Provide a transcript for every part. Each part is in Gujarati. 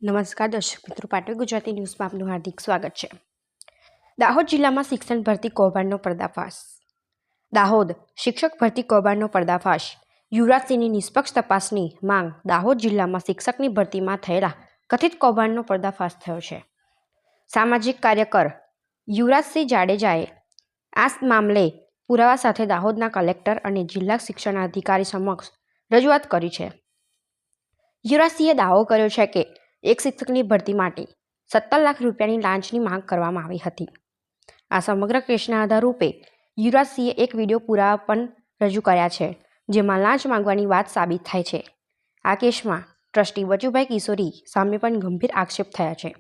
નમસ્કાર દર્શક મિત્રો, પાટવી ગુજરાતી ન્યૂઝમાં આપનું હાર્દિક સ્વાગત છે। દાહોદ જિલ્લામાં શિક્ષણ ભરતી કૌભાંડનો પર્દાફાશ। દાહોદ શિક્ષક ભરતી કૌભાંડનો પર્દાફાશ। યુવરાજસિંહની નિષ્પક્ષ તપાસની માંગ। દાહોદ જિલ્લામાં શિક્ષકની ભરતીમાં થયેલા કથિત કૌભાંડનો પર્દાફાશ થયો છે। સામાજિક કાર્યકર યુવરાજસિંહ જાડેજાએ આ મામલે પુરાવા સાથે દાહોદના કલેક્ટર અને જિલ્લા શિક્ષણાધિકારી સમક્ષ રજૂઆત કરી છે। યુવરાજસિંહે દાવો કર્યો છે કે એક શિક્ષકની ભરતી માટે 17 લાખ રૂપિયાની લાંચની માંગ કરવામાં આવી હતી। આ સમગ્ર કેસના આધારરૂપે યુવરાજસિંહે એક વિડીયો પુરાવા પણ રજૂ કર્યા છે, જેમાં લાંચ માંગવાની વાત સાબિત થાય છે। આ કેસમાં ટ્રસ્ટી બચુભાઈ કિશોરી સામે પણ ગંભીર આક્ષેપ થયા છે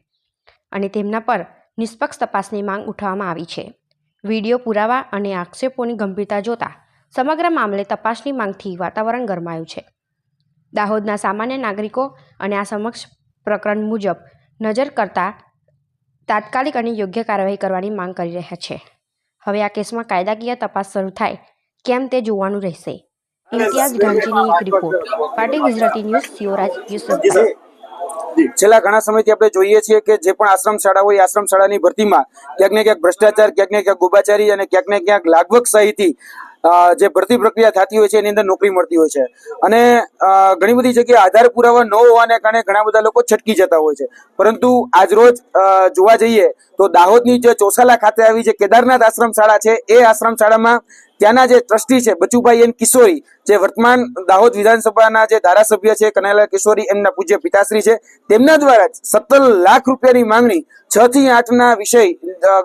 અને તેમના પર નિષ્પક્ષ તપાસની માંગ ઉઠાવવામાં આવી છે। વિડીયો પુરાવા અને આક્ષેપોની ગંભીરતા જોતા સમગ્ર મામલે તપાસની માંગથી વાતાવરણ ગરમાયું છે। દાહોદના સામાન્ય નાગરિકો અને આ સમક્ષ પ્રકરણ મુજબ નજર કરતા તાત્કાલિક અને યોગ્ય કાર્યવાહી કરવાની માંગ કરી રહ્યા છે। હવે આ કેસમાં કાયદાકીય તપાસ શરૂ થાય કેમ તે જોવાનું રહેશે। ઇમ્તિયાઝ ઢાંચીની એક રિપોર્ટ, પાટવી ગુજરાતી ન્યૂઝ, શિવરાજ યુસુફ। છેલ્લા ઘણા સમયથી આપણે જોઈએ છીએ કે જે પણ આશ્રમ શાળા હોય, આશ્રમ શાળાની ભરતીમાં ક્યાંક ને ક્યાંક ભ્રષ્ટાચાર, ક્યાંક ને ક્યાંક ગોબાચારી અને ક્યાંક ને ક્યાંક લાગવગ સહિતથી જે ભરતી પ્રક્રિયા થતી હોય છે એની અંદર નોકરી મળતી હોય છે અને ઘણી બધી જગ્યાએ આધાર પુરાવા ન હોવાને કારણે ઘણા બધા લોકો છટકી જતા હોય છે। પરંતુ આજરોજ જોવા જઈએ તો દાહોદની જે ચોસાલા ખાતે આવી જે કેદારનાથ આશ્રમ શાળા છે, એ આશ્રમ શાળામાં ત્યાંના જે ટ્રસ્ટી છે બચુભાઈ એન કિશોરી, જે વર્તમાન દાહોદ વિધાનસભાના જે ધારાસભ્ય છે કનૈયાલાલ કિશોરી, એમના પૂજ્ય પિતાશ્રી છે, તેમના દ્વારા 17 લાખ રૂપિયાની માંગણી 6 થી 8 ના વિષય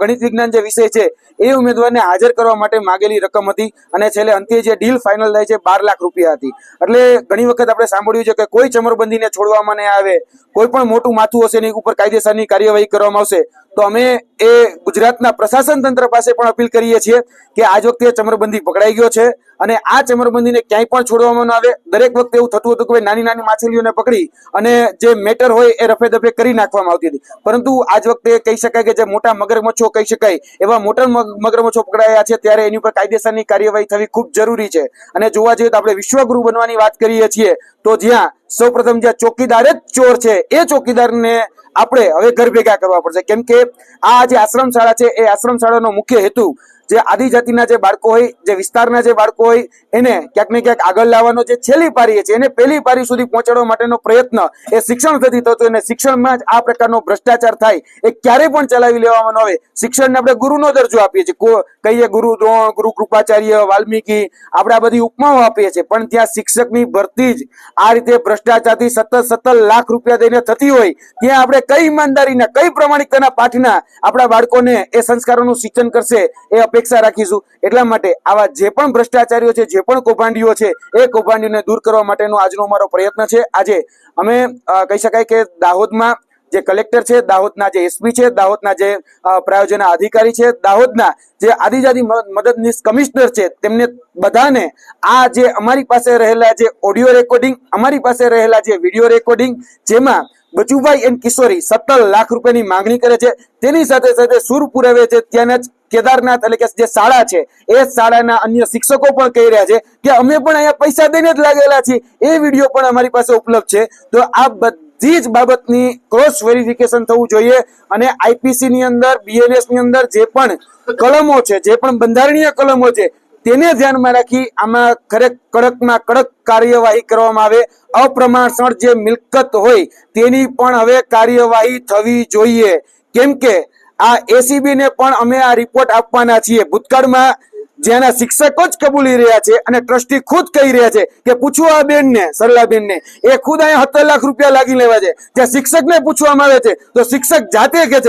ગણિત વિજ્ઞાન જે વિષય છે એ ઉમેદવારને હાજર કરવા માટે માંગેલી રકમ હતી અને છેલ્લે અંતે જે ડીલ ફાઇનલ થાય છે 12 લાખ રૂપિયા હતી। એટલે ઘણી વખત આપણે સાંભળ્યું છે કે કોઈ ચમરબંધીને છોડવામાં નહીં આવે, કોઈ પણ મોટું માથું હશે એની ઉપર કાયદેસરની કાર્યવાહી કરવામાં આવશે। તો અમે એ ગુજરાતના પ્રશાસન તંત્ર પાસે પણ અપીલ કરીએ છીએ કે આજ વખતે ચમરબંધી પકડાઈ ગયો છે અને આ ચમરબંધીને ક્યાંય પણ છોડવામાં ન આવે। દરેક વખતે એવું થતું હતું કે નાની નાની માછલીઓને પકડી અને જે મેટર હોય એ રફે દફે કરી નાખવામાં આવતી હતી, પરંતુ આજ વખતે કહી શકાય કે જે મોટા મગરમચ્છો કહી શકાય એવા મોટા મગરમચ્છો પકડાયા છે, ત્યારે એની ઉપર કાયદેસરની કાર્યવાહી થવી ખૂબ જરૂરી છે। અને જોવા જઈએ તો આપણે વિશ્વગુરુ બનવાની વાત કરીએ છીએ તો જ્યાં સૌપ્રથમ જ્યાં ચોકીદાર જ ચોર છે એ ચોકીદારને આપણે હવે ઘર ભેગા કરવા પડશે, કેમ કે આ જે આશ્રમ શાળા છે એ આશ્રમ શાળાનો મુખ્ય હેતુ જે આદિજાતિના જે બાળકો હોય, જે વિસ્તારના જે બાળકો હોય એને ક્યાંક ને ક્યાંક આગળ લાવવાનો જે છેલ્લી પારી છે એને પહેલી પારી સુધી પહોંચાડવા માટેનો પ્રયત્ન એ શિક્ષણ થતી થતો અને શિક્ષણમાં જ આ પ્રકારનો ભ્રષ્ટાચાર થાય એ ક્યારે પણ ચલાવી લેવામાં ન આવે। શિક્ષણને આપણે ગુરુનો દરજ્જો આપીએ છીએ, કહીએ ગુરુ દ્રોણ, ગુરુ કૃપાચાર્ય, વાલ્મીકી, આપણે આ બધી ઉપમાઓ આપીએ છીએ, પણ ત્યાં શિક્ષકની ભરતી જ આ રીતે ભ્રષ્ટાચારથી 17 લાખ રૂપિયા દઈને થતી હોય ત્યાં આપણે કઈ ઈમાનદારીના, કઈ પ્રમાણિકતાના પાઠના આપણા બાળકોને એ સંસ્કારોનું સિંચન કરશે એ અપેક્ષા રાખીશું। એટલા માટે આવા જે પણ ભ્રષ્ટાચારીઓ છે, જે પણ કૌભાંડીઓ છે, એ કૌભાંડીઓને દૂર કરવા માટેનો આજનો અમારો પ્રયત્ન છે। આજે અમે કહી શકાય કે દાહોદમાં જે કલેક્ટર છે, દાહોદના જે એસપી છે, દાહોદના જે પ્રાયોજન અધિકારી છે, દાહોદના જે આદિજાતિ મદદનીશ કમિશનર છે, તેમને બધાને આ જે અમારી પાસે રહેલા જે ઓડિયો રેકોર્ડિંગ, અમારી પાસે રહેલા જે વિડીયો રેકોર્ડિંગ, જેમાં બચુભાઈ એન કિશોરી 17 લાખ રૂપિયાની માંગણી કરે છે, તેની સાથે સાથે સુર પુરાવે છે ત્યાંના જ કેદારનાથ એટલે કે જે શાળા છે એ શાળાના અન્ય શિક્ષકો પણ કહી રહ્યા છે કે અમે પણ અહીંયા પૈસા દઈને જ લાગેલા છીએ। એ વિડીયો પણ અમારી પાસે ઉપલબ્ધ છે। તો આ બધી જ બાબતની ક્રોસ વેરિફિકેશન થવું જોઈએ અને આઈપીસી ની અંદર, બીએનએસ ની અંદર જે પણ કલમો છે, જે પણ બંધારણીય કલમો છે, તેને ધ્યાનમાં રાખી આમાં કડકમાં કડક કાર્યવાહી કરવામાં આવે। અપ્રમાણસર જે મિલકત હોય તેની પણ હવે કાર્યવાહી થવી જોઈએ, કેમ કે આ એસીબી ને પણ અમે આ રિપોર્ટ આપવાના છીએ। ભૂતકાળમાં જેના શિક્ષકો જ કબૂલી રહ્યા છે અને ટ્રસ્ટી ખુદ કહી રહ્યા છે કે પૂછો આ બેન ને, સરલાબેન ને, એ ખુદ અહીંયા 17 લાખ રૂપિયા લાગી લેવા છે, ત્યાં શિક્ષકને પૂછવામાં આવે છે તો શિક્ષક જાતે કહે છે